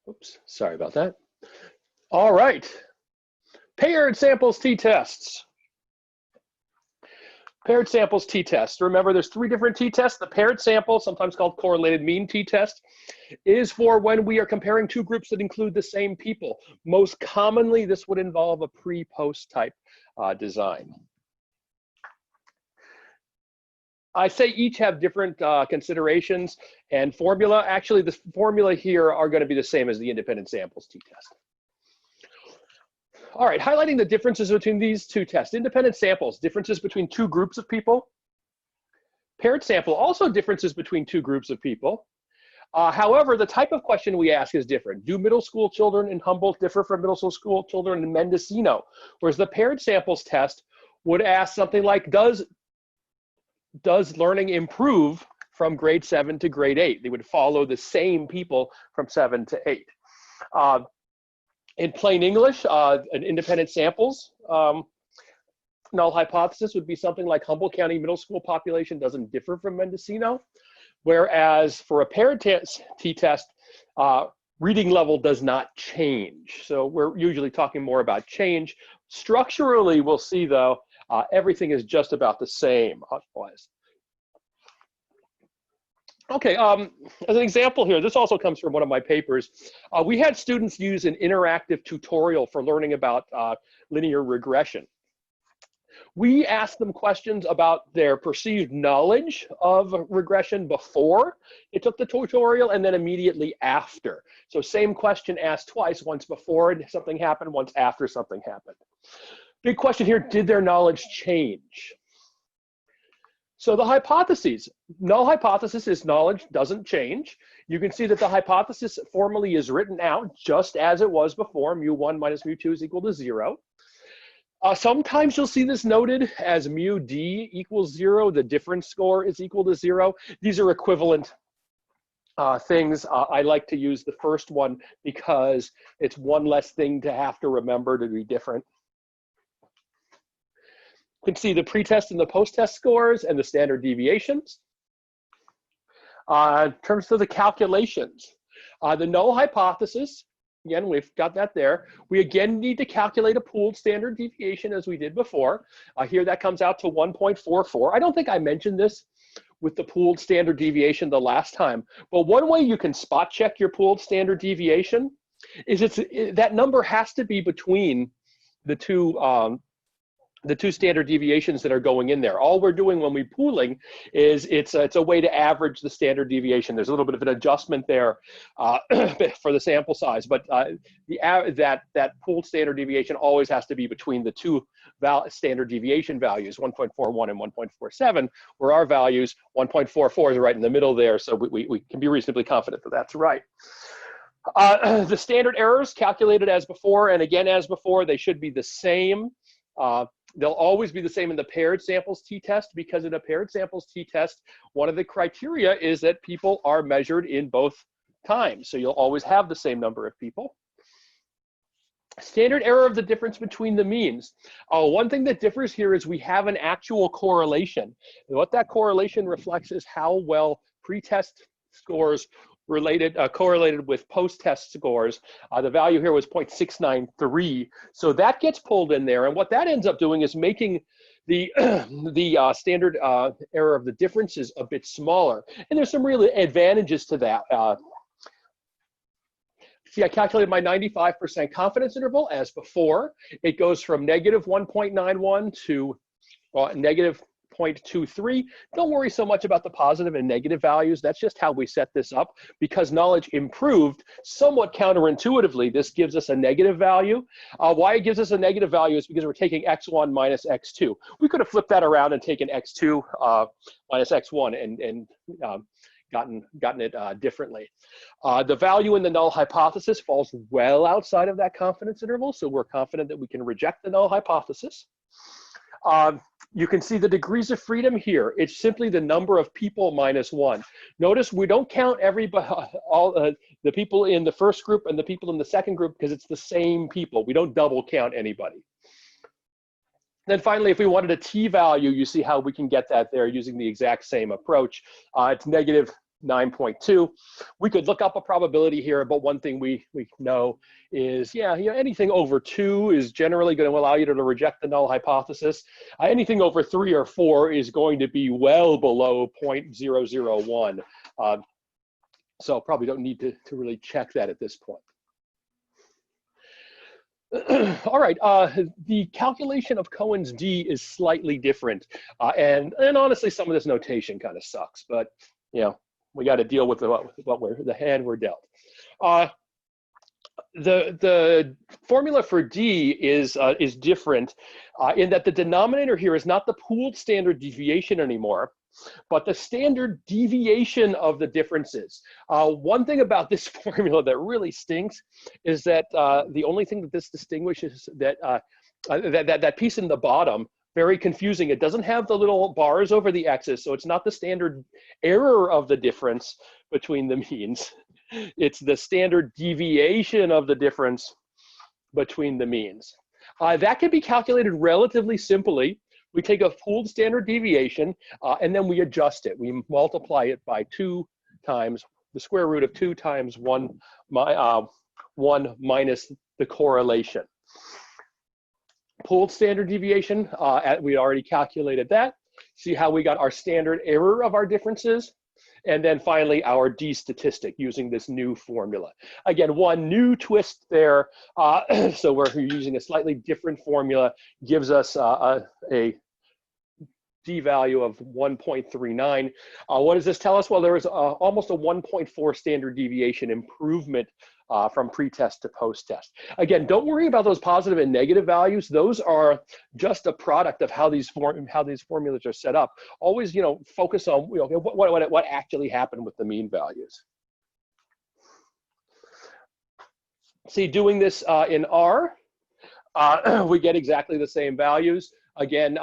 Oops, sorry about that. All right, paired samples t-tests. Paired samples t-test. Remember, there's 3 different t-tests. The paired sample, sometimes called correlated mean t-test, is for when we are comparing 2 groups that include the same people. Most commonly, this would involve a pre-post type design. I say each have different considerations and formula. Actually, the formula here are going to be the same as the independent samples t-test. All right, highlighting the differences between these 2 tests. Independent samples, differences between 2 groups of people. Paired sample, also differences between 2 groups of people. However, the type of question we ask is different. Do middle school children in Humboldt differ from middle school children in Mendocino? Whereas the paired samples test would ask something like, does learning improve from grade 7 to grade 8? They would follow the same people from 7 to 8. In plain English, an independent samples null hypothesis would be something like Humboldt County middle school population doesn't differ from Mendocino, whereas for a paired t-test, reading level does not change. So we're usually talking more about change. Structurally, we'll see though, everything is just about the same otherwise. Okay, as an example here, this also comes from one of my papers. We had students use an interactive tutorial for learning about linear regression. We asked them questions about their perceived knowledge of regression before it took the tutorial and then immediately after. So same question asked twice, once before something happened, once after something happened. Big question here, did their knowledge change? So the hypotheses, null hypothesis is knowledge doesn't change. You can see that the hypothesis formally is written out just as it was before, mu1 minus mu2 is equal to 0. Sometimes you'll see this noted as mu d equals 0, the difference score is equal to 0. These are equivalent things. I like to use the first one because it's one less thing to have to remember to be different. You can see the pretest and the post-test scores and the standard deviations. In terms of the calculations, the null hypothesis, again, we've got that there. We again need to calculate a pooled standard deviation as we did before. Here that comes out to 1.44. I don't think I mentioned this with the pooled standard deviation the last time, but one way you can spot check your pooled standard deviation is that number has to be between the two standard deviations that are going in there. All we're doing when we pooling is it's a way to average the standard deviation. There's a little bit of an adjustment there for the sample size, but that pooled standard deviation always has to be between the 2 standard deviation values, 1.41 and 1.47, where our values, 1.44 is right in the middle there, so we can be reasonably confident that that's right. The standard errors calculated as before, and again as before, they should be the same. They'll always be the same in the paired samples t-test, because in a paired samples t-test, one of the criteria is that people are measured in both times. So you'll always have the same number of people. Standard error of the difference between the means. One thing that differs here is we have an actual correlation. And what that correlation reflects is how well pretest scores correlated with post-test scores. The value here was 0.693. So that gets pulled in there. And what that ends up doing is making the standard error of the differences a bit smaller. And there's some real advantages to that. See, I calculated my 95% confidence interval as before. It goes from negative 1.91 to negative 0.23. Don't worry so much about the positive and negative values. That's just how we set this up. Because knowledge improved, somewhat counterintuitively, this gives us a negative value. Why it gives us a negative value is because we're taking x1 minus x2. We could have flipped that around and taken x2 minus x1 and gotten it differently. The value in the null hypothesis falls well outside of that confidence interval, so we're confident that we can reject the null hypothesis. You can see the degrees of freedom here. It's simply the number of people minus 1. Notice we don't count the people in the first group and the people in the second group because it's the same people. We don't double count anybody. Then finally, if we wanted a t-value, you see how we can get that there using the exact same approach. It's negative 9.2. We could look up a probability here, but one thing we know is, yeah, anything over 2 is generally going to allow you to reject the null hypothesis. Anything over 3 or 4 is going to be well below 0.001. So probably don't need to really check that at this point. All right, the calculation of Cohen's d is slightly different. And honestly, some of this notation kind of sucks, but we got to deal with the hand we're dealt. The formula for d is different in that the denominator here is not the pooled standard deviation anymore, but the standard deviation of the differences. One thing about this formula that really stinks is that the only thing that this distinguishes that piece in the bottom, very confusing. It doesn't have the little bars over the x's, so it's not the standard error of the difference between the means. It's the standard deviation of the difference between the means. That can be calculated relatively simply. We take a pooled standard deviation and then we adjust it. We multiply it by 2 times the square root of 2 times 1 minus the correlation. Pooled standard deviation, we already calculated that. See how we got our standard error of our differences? And then finally, our d statistic using this new formula. Again, one new twist there. So we're using a slightly different formula, gives us a d value of 1.39. What does this tell us? Well, there was almost a 1.4 standard deviation improvement from pre-test to post-test. Again, don't worry about those positive and negative values. Those are just a product of how these formulas are set up. Always, focus on what actually happened with the mean values. See, doing this in R, we get exactly the same values. Again,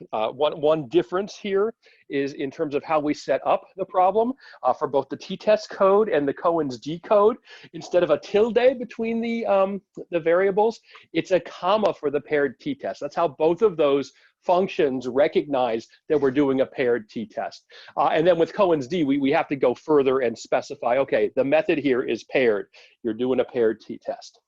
one difference here is in terms of how we set up the problem for both the t-test code and the Cohen's d code. Instead of a tilde between the variables, it's a comma for the paired t-test. That's how both of those functions recognize that we're doing a paired t-test. And then with Cohen's d, we have to go further and specify, okay, the method here is paired. You're doing a paired t-test.